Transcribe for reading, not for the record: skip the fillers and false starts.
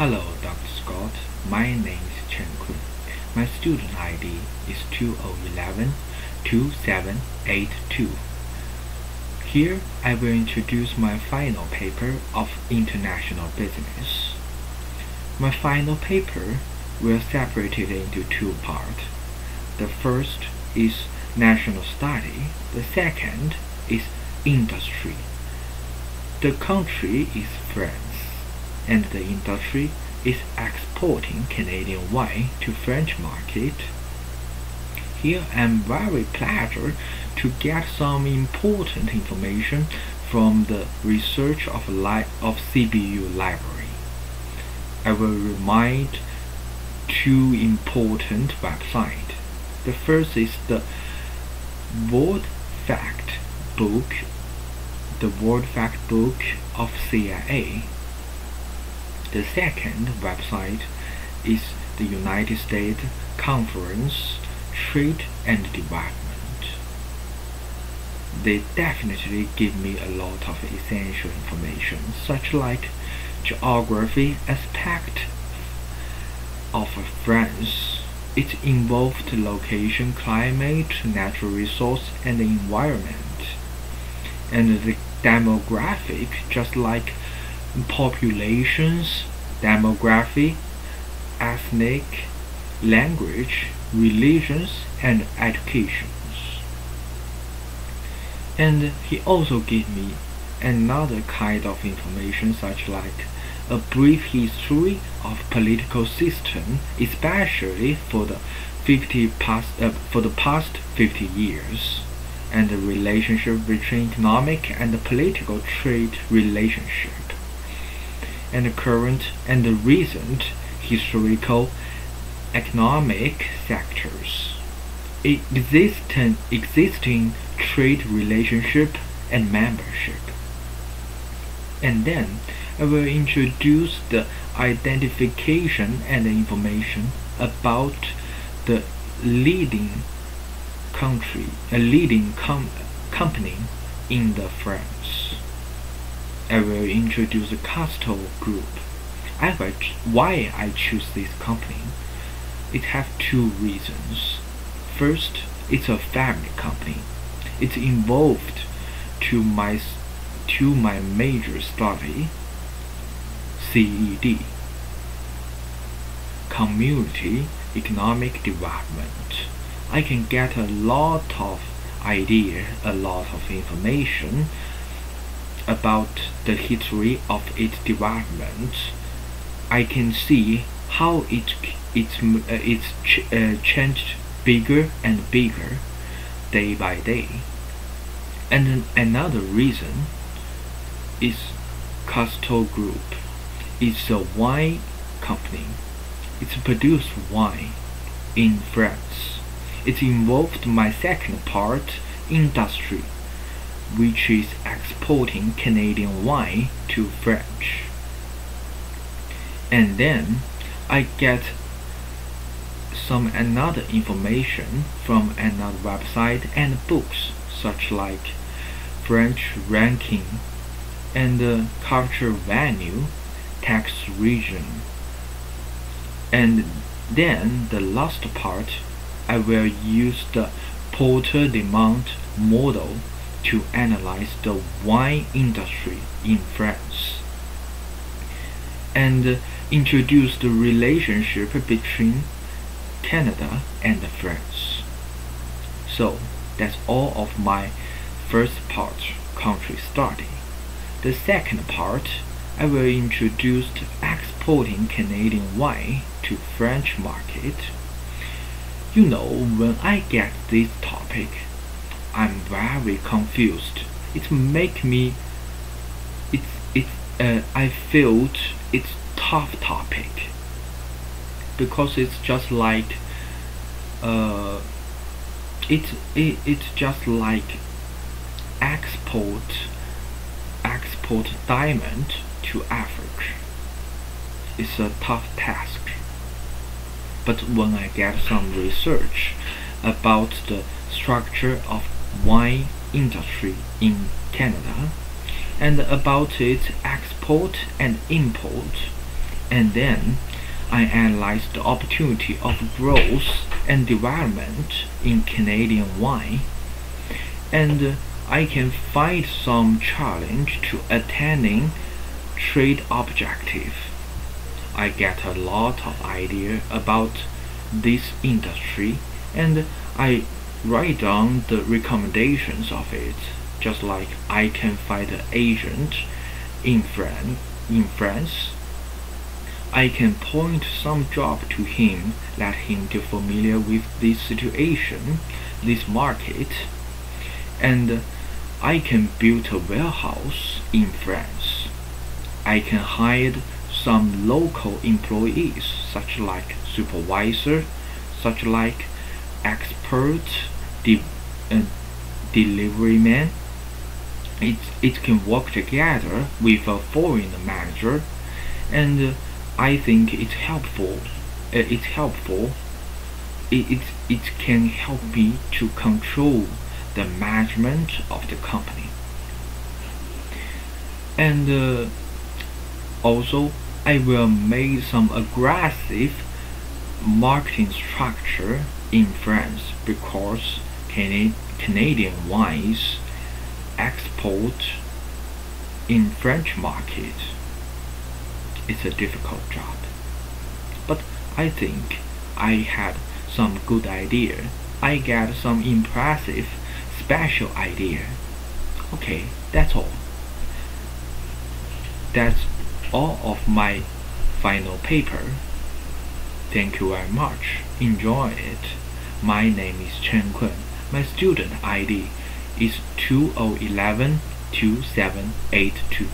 Hello, Dr. Scott. My name is Chen Quan. My student ID is 2011-2782. Here I will introduce my final paper of international business. My final paper will separate it into two parts. The first is national study. The second is industry. The country is France, and the industry is exporting Canadian wine to French market. Here I am very pleased to get some important information from the research of CBU library. I will remind two important websites. The first is the World Fact Book, of CIA. The second website is the United States Conference Trade and Development. They definitely give me a lot of essential information, such like geography aspect of France. It involved location, climate, natural resource, and environment, and the demographic, just like populations, demography, ethnic, language, religions, and educations. And he also gave me another kind of information, such like a brief history of political system, especially for the past 50 years, and the relationship between economic and political trade relationship, and the current and the recent historical economic sectors, existing trade relationship and membership. And then I will introduce the identification and information about the leading company in the France. I will introduce the Castle Group. Why I choose this company? It has two reasons. First, it's a family company. It's involved to my major study, CED, Community Economic Development. I can get a lot of ideas, a lot of information about the history of its development. I can see how it's changed bigger and bigger day by day. And another reason is Castle Group. It's a wine company. It's produced wine in France. It involved my second part, industry, which is exporting Canadian wine to French. And then I get some another information from another website and books, such like French ranking and culture venue, tax region. And then the last part, I will use the Porter demand model to analyze the wine industry in France and introduce the relationship between Canada and France. So that's all of my first part, country study. The second part, I will introduce exporting Canadian wine to French market. You know, when I get this topic, I'm very confused. I felt it's tough topic because it's just like it's just like export diamond to Africa. It's a tough task. But when I get some research about the structure of wine industry in Canada and about its export and import And then I analyzed the opportunity of growth and development in Canadian wine, and I can find some challenge to attaining trade objective. I get a lot of idea about this industry, and I write down the recommendations of it, just like I can find an agent in France. I can point some job to him, let him get familiar with this situation, this market, and I can build a warehouse in France. I can hire some local employees, such like supervisor, such like expert delivery man. It can work together with a foreign manager, and I think it's helpful. It can help me to control the management of the company. And also, I will make some aggressive marketing structure in France, because Canadian wines export in French market. It's a difficult job, but I think I had some good idea. I get some impressive special idea. Okay, that's all. That's all of my final paper. Thank you very much. Enjoy it. My name is Chen Quan. My student ID is 2011-2782.